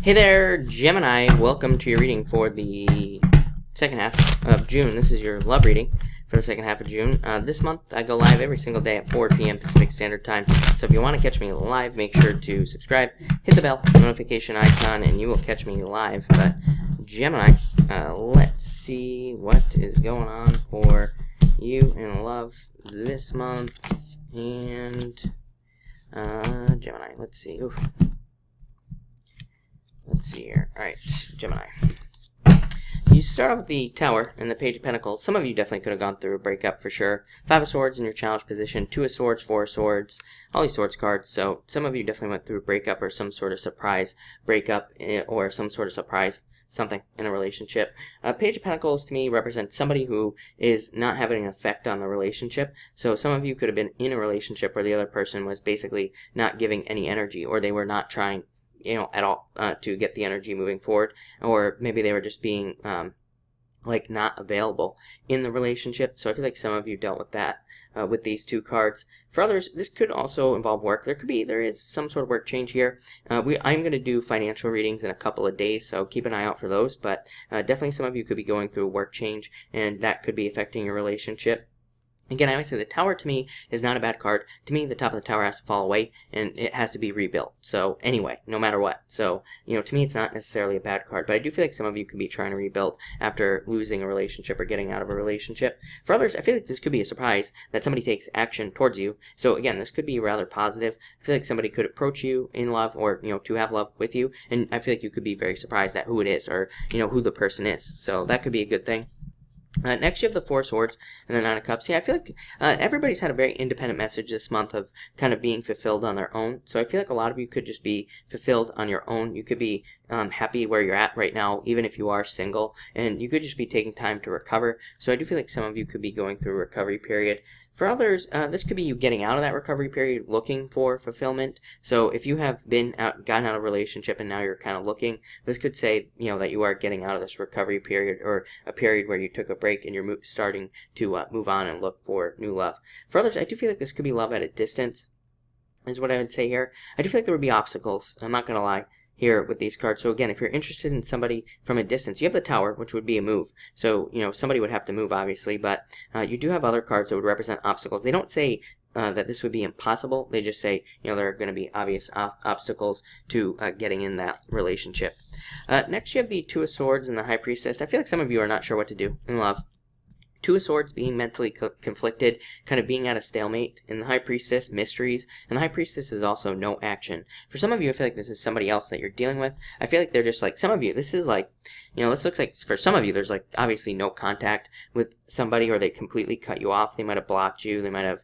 Hey there, Gemini. Welcome to your reading for the second half of June. This is your love reading for the second half of June. This month, I go live every single day at 4 p.m. Pacific Standard Time. So if you want to catch me live, make sure to subscribe, hit the bell notification icon, and you will catch me live. But Gemini, let's see what is going on for you in love this month. And Gemini, let's see. Oof. Let's see here. Alright, Gemini. You start off with the Tower and the Page of Pentacles. Some of you definitely could have gone through a breakup for sure. 5 of Swords in your challenge position, 2 of Swords, 4 of Swords, all these Swords cards. So some of you definitely went through a breakup or some sort of surprise breakup or some sort of surprise something in a relationship. Page of Pentacles to me represents somebody who is not having an effect on the relationship. So some of you could have been in a relationship where the other person was basically not giving any energy, or they were not trying at all to get the energy moving forward, or maybe they were just being like not available in the relationship. So I feel like some of you dealt with that with these two cards. For others, this could also involve work. There is some sort of work change here. I'm going to do financial readings in a couple of days, so keep an eye out for those. But definitely some of you could be going through a work change, and that could be affecting your relationship. Again, I always say the Tower to me is not a bad card. To me, the top of the Tower has to fall away, and it has to be rebuilt. So anyway, no matter what. So, to me, it's not necessarily a bad card. But I do feel like some of you could be trying to rebuild after losing a relationship or getting out of a relationship. For others, I feel like this could be a surprise that somebody takes action towards you. So again, this could be rather positive. I feel like somebody could approach you in love, or, to have love with you. And I feel like you could be very surprised at who it is, or, who the person is. So that could be a good thing. Next, you have the 4 of Swords and the 9 of Cups. Yeah, I feel like everybody's had a very independent message this month of kind of being fulfilled on their own. So I feel like a lot of you could just be fulfilled on your own. You could be happy where you're at right now, even if you are single, and you could just be taking time to recover. So I do feel like some of you could be going through a recovery period. For others, this could be you getting out of that recovery period, looking for fulfillment. So if you have gotten out of a relationship and now you're kind of looking, this could say, that you are getting out of this recovery period, or a period where you took a break and you're starting to move on and look for new love. For others, I do feel like this could be love at a distance, is what I would say here. I do feel like there would be obstacles. I'm not going to lie here with these cards. So again, if you're interested in somebody from a distance, you have the Tower, which would be a move. So, somebody would have to move, obviously, but you do have other cards that would represent obstacles. They don't say that this would be impossible. They just say, there are going to be obvious obstacles to getting in that relationship. Next, you have the 2 of Swords and the High Priestess. I feel like some of you are not sure what to do in love. 2 of Swords, being mentally conflicted, kind of being at a stalemate. In the High Priestess, mysteries. And the High Priestess is also no action. For some of you, I feel like this is somebody else that you're dealing with. I feel like they're just like, some of you, this is like, this looks like, for some of you, there's like obviously no contact with somebody, or they completely cut you off. They might have blocked you. They might have,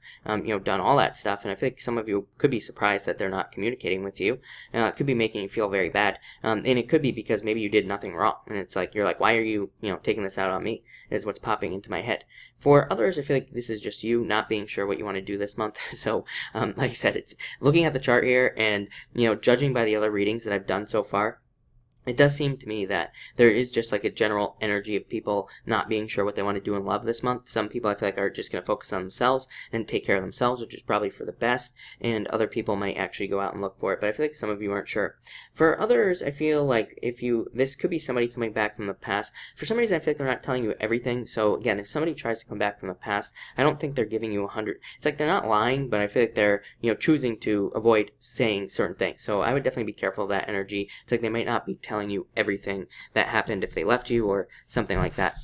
done all that stuff. And I feel like some of you could be surprised that they're not communicating with you. It could be making you feel very bad. And it could be because maybe you did nothing wrong. And it's like, you're like, why are you, taking this out on me, is what's popping into my head. For others, I feel like this is just you not being sure what you want to do this month. So, like I said, it's looking at the chart here and, judging by the other readings that I've done so far, it does seem to me that there is just like a general energy of people not being sure what they want to do in love this month. Some people I feel like are just going to focus on themselves and take care of themselves, which is probably for the best, and other people might actually go out and look for it. But I feel like some of you aren't sure. For others, I feel like this could be somebody coming back from the past. For some reason, I feel like they're not telling you everything. So again, if somebody tries to come back from the past, I don't think they're giving you 100. It's like they're not lying, but I feel like they're choosing to avoid saying certain things. So I would definitely be careful of that energy. It's like they might not be telling you everything that happened if they left you or something like that.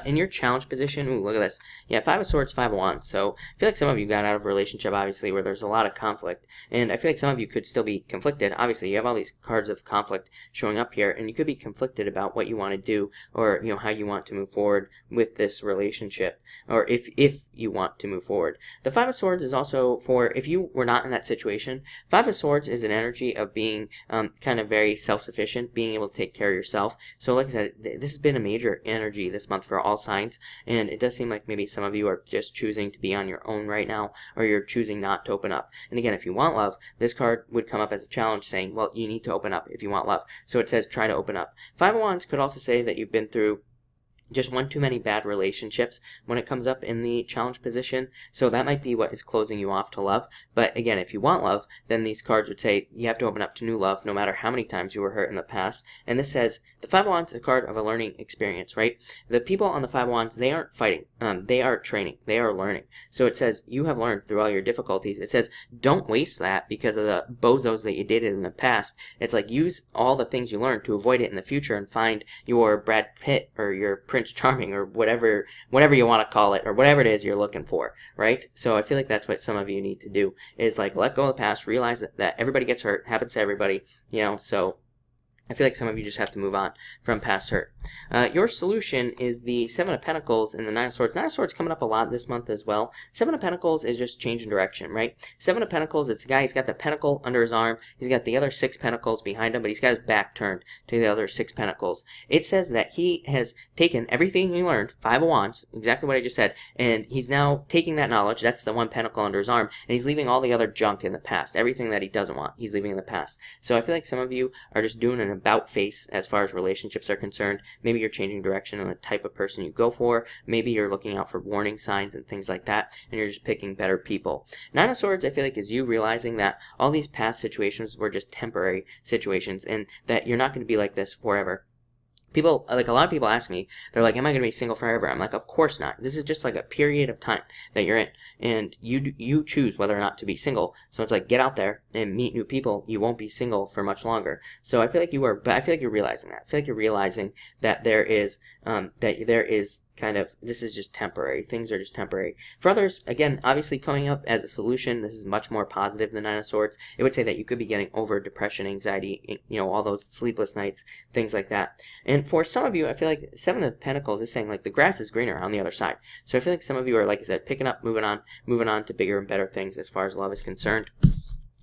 In your challenge position, ooh, look at this. Yeah, 5 of Swords, 5 of Wands. So I feel like some of you got out of a relationship, obviously, where there's a lot of conflict. And I feel like some of you could still be conflicted. Obviously, you have all these cards of conflict showing up here, and you could be conflicted about what you want to do, or, how you want to move forward with this relationship, or if you want to move forward. The 5 of Swords is also for if you were not in that situation. 5 of Swords is an energy of being kind of very self-sufficient, being able to take care of yourself. So like I said, this has been a major energy this month for all signs, and it does seem like maybe some of you are just choosing to be on your own right now, or you're choosing not to open up. And again, if you want love, this card would come up as a challenge saying, well, you need to open up if you want love. So it says try to open up. 5 of Wands could also say that you've been through just one too many bad relationships when it comes up in the challenge position. So that might be what is closing you off to love. But again, if you want love, then these cards would say you have to open up to new love no matter how many times you were hurt in the past. And this says the Five of Wands is a card of a learning experience, right? The people on the Five of Wands, they aren't fighting. They are training. They are learning. So it says you have learned through all your difficulties. It says don't waste that because of the bozos that you dated in the past. It's like use all the things you learned to avoid it in the future and find your Brad Pitt or your Prince Charming or whatever you want to call it, or whatever it is you're looking for, right? So I feel like that's what some of you need to do, is like let go of the past, realize that everybody gets hurt, happens to everybody, you know. So I feel like some of you just have to move on from past hurt. Your solution is the Seven of Pentacles and the Nine of Swords. Nine of Swords coming up a lot this month as well. Seven of Pentacles is just changing direction, right? Seven of Pentacles, it's a guy, he's got the pentacle under his arm. He's got the other 6 pentacles behind him, but he's got his back turned to the other 6 pentacles. It says that he has taken everything he learned, 5 of Wands, exactly what I just said, and he's now taking that knowledge, that's the one pentacle under his arm, and he's leaving all the other junk in the past. Everything that he doesn't want, he's leaving in the past. So I feel like some of you are just doing an about face as far as relationships are concerned. Maybe you're changing direction on the type of person you go for. Maybe you're looking out for warning signs and things like that, and you're just picking better people. Nine of Swords, I feel like, is you realizing that all these past situations were just temporary situations and that you're not going to be like this forever. People, like a lot of people ask me, they're like, am I going to be single forever? I'm like, of course not. This is just like a period of time that you're in, and you choose whether or not to be single. So it's like, get out there and meet new people. You won't be single for much longer. So I feel like you are, but I feel like you're realizing that. I feel like you're realizing that there is kind of, this is just temporary. Things are just temporary. For others, again, obviously coming up as a solution, this is much more positive than Nine of Swords. It would say that you could be getting over depression, anxiety, you know, all those sleepless nights, things like that. And for some of you, I feel like Seven of Pentacles is saying like the grass is greener on the other side. So I feel like some of you are, like I said, picking up, moving on to bigger and better things as far as love is concerned.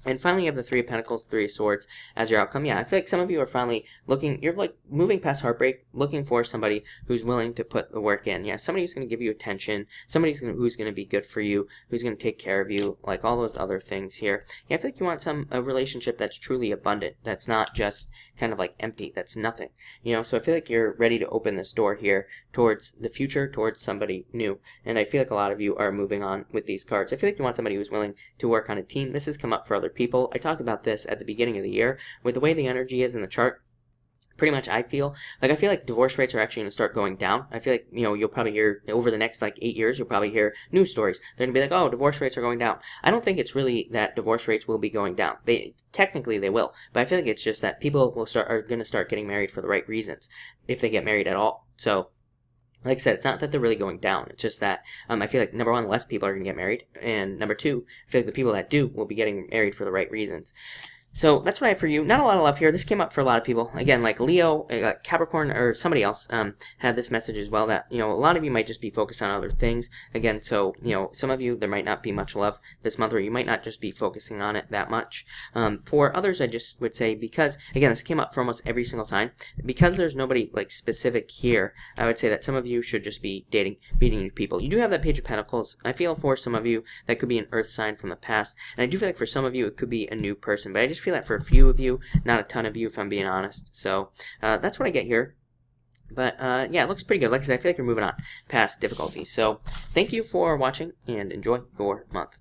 And finally, you have the Three of Pentacles, Three of Swords as your outcome. Yeah, I feel like some of you are finally looking, you're like moving past heartbreak, looking for somebody who's willing to put the work in. Yeah, somebody who's going to give you attention, somebody who's going to be good for you, who's going to take care of you, like all those other things here. Yeah, I feel like you want a relationship that's truly abundant, that's not just kind of like empty, that's nothing. You know, so I feel like you're ready to open this door here towards the future, towards somebody new. And I feel like a lot of you are moving on with these cards. I feel like you want somebody who's willing to work on a team. This has come up for other people. I talked about this at the beginning of the year with the way the energy is in the chart. Pretty much I feel like divorce rates are actually going to start going down. I feel like, you know, you'll probably hear over the next like 8 years, you'll probably hear news stories. They're going to be like, oh, divorce rates are going down. I don't think it's really that divorce rates will be going down. Technically they will, but I feel like it's just that people are going to start getting married for the right reasons, if they get married at all. So like I said, it's not that they're really going down. It's just that I feel like, number one, less people are going to get married. And number two, I feel like the people that do will be getting married for the right reasons. So that's what I have for you. Not a lot of love here. This came up for a lot of people. Again, like Leo, Capricorn, or somebody else had this message as well that, you know, a lot of you might just be focused on other things. Again, so, you know, some of you, there might not be much love this month, or you might not just be focusing on it that much. For others, I just would say, because, again, this came up for almost every single time, because there's nobody, like, specific here, I would say that some of you should just be meeting new people. You do have that Page of Pentacles. I feel for some of you, that could be an earth sign from the past, and I do feel like for some of you, it could be a new person, but I just feel that for a few of you, not a ton of you, if I'm being honest. So that's what I get here. But yeah, it looks pretty good. Like I said, I feel like you're moving on past difficulties. So thank you for watching, and enjoy your month.